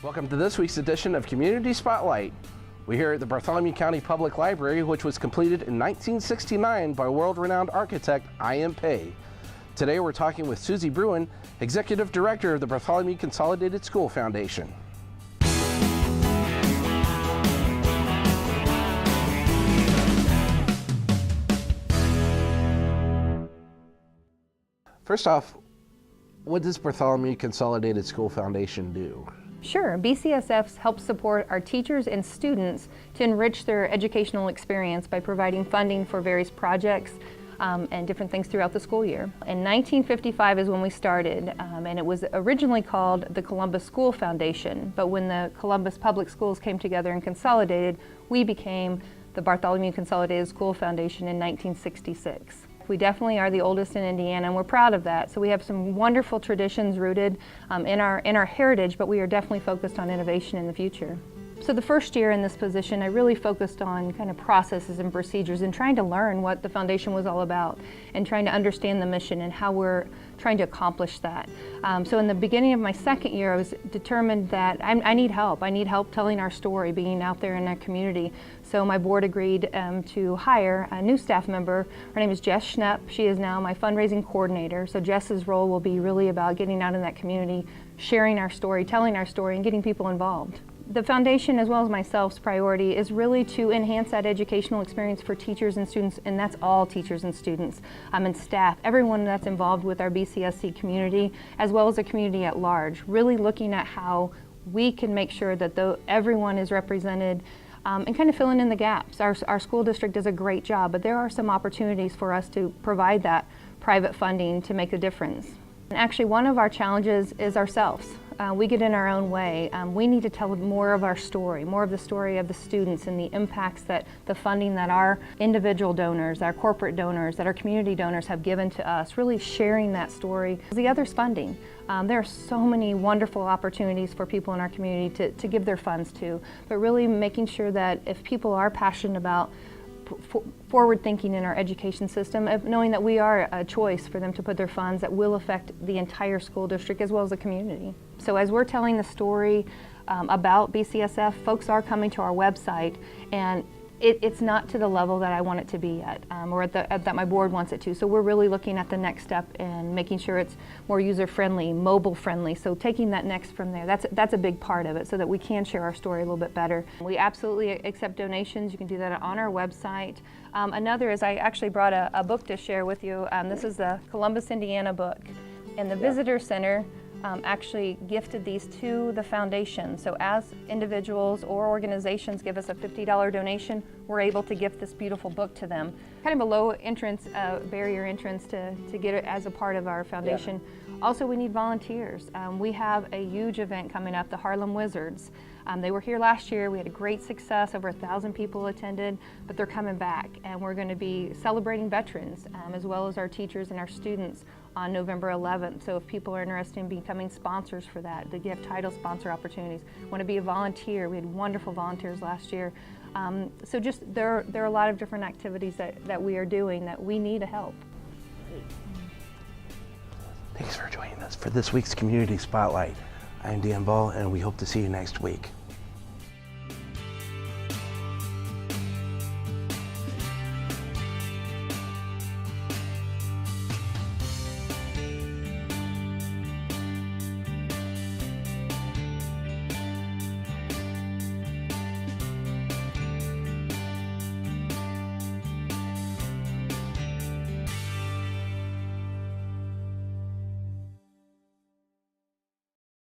Welcome to this week's edition of Community Spotlight. We're here at the Bartholomew County Public Library, which was completed in 1969 by world-renowned architect I.M. Pei. Today we're talking with Suzi Bruin, Executive Director of the Bartholomew Consolidated School Foundation. First off, what does Bartholomew Consolidated School Foundation do? Sure. BCSF helps support our teachers and students to enrich their educational experience by providing funding for various projects and different things throughout the school year. In 1955 is when we started, and it was originally called the Columbus School Foundation, but when the Columbus Public Schools came together and consolidated, we became the Bartholomew Consolidated School Foundation in 1966. We definitely are the oldest in Indiana, and we're proud of that. So we have some wonderful traditions rooted in our heritage, but we are definitely focused on innovation in the future. So the first year in this position, I really focused on kind of processes and procedures and trying to learn what the foundation was all about and trying to understand the mission and how we're trying to accomplish that. So in the beginning of my second year, I was determined that I need help. I need help telling our story, being out there in our community. So my board agreed to hire a new staff member. Her name is Jess Schnepp. She is now my fundraising coordinator. So Jess's role will be really about getting out in that community, sharing our story, telling our story, and getting people involved. The foundation, as well as myself's priority, is really to enhance that educational experience for teachers and students, and that's all teachers and students and staff, everyone that's involved with our BCSC community, as well as the community at large, really looking at how we can make sure that everyone is represented and kind of filling in the gaps. Our school district does a great job, but there are some opportunities for us to provide that private funding to make a difference. And actually, one of our challenges is ourselves. We get in our own way. We need to tell more of our story, more of the story of the students and the impacts that the funding that our individual donors, our corporate donors, that our community donors have given to us, really sharing that story. The other's funding. There are so many wonderful opportunities for people in our community to give their funds to, but really making sure that if people are passionate about forward thinking in our education system, of knowing that we are a choice for them to put their funds that will affect the entire school district as well as the community. So as we're telling the story about BCSF, folks are coming to our website, and it's not to the level that I want it to be at, or that my board wants it to. So we're really looking at the next step and making sure it's more user-friendly, mobile-friendly. So taking that next from there, that's a big part of it, so that we can share our story a little bit better. We absolutely accept donations. You can do that on our website. Another is I actually brought a book to share with you. This is the Columbus, Indiana book, and the Visitor Center actually gifted these to the foundation. So as individuals or organizations give us a $50 donation, we're able to gift this beautiful book to them. Kind of a low entrance, barrier entrance to get it as a part of our foundation. Yeah. Also, we need volunteers. We have a huge event coming up, the Harlem Wizards. They were here last year. We had a great success. Over 1,000 people attended, but they're coming back, and we're going to be celebrating veterans as well as our teachers and our students on November 11th. So if people are interested in becoming sponsors for that, they have title sponsor opportunities. Want to be a volunteer? We had wonderful volunteers last year. So just there are a lot of different activities that we are doing that we need help. Thanks for joining us for this week's Community Spotlight. I'm Dan Ball, and we hope to see you next week.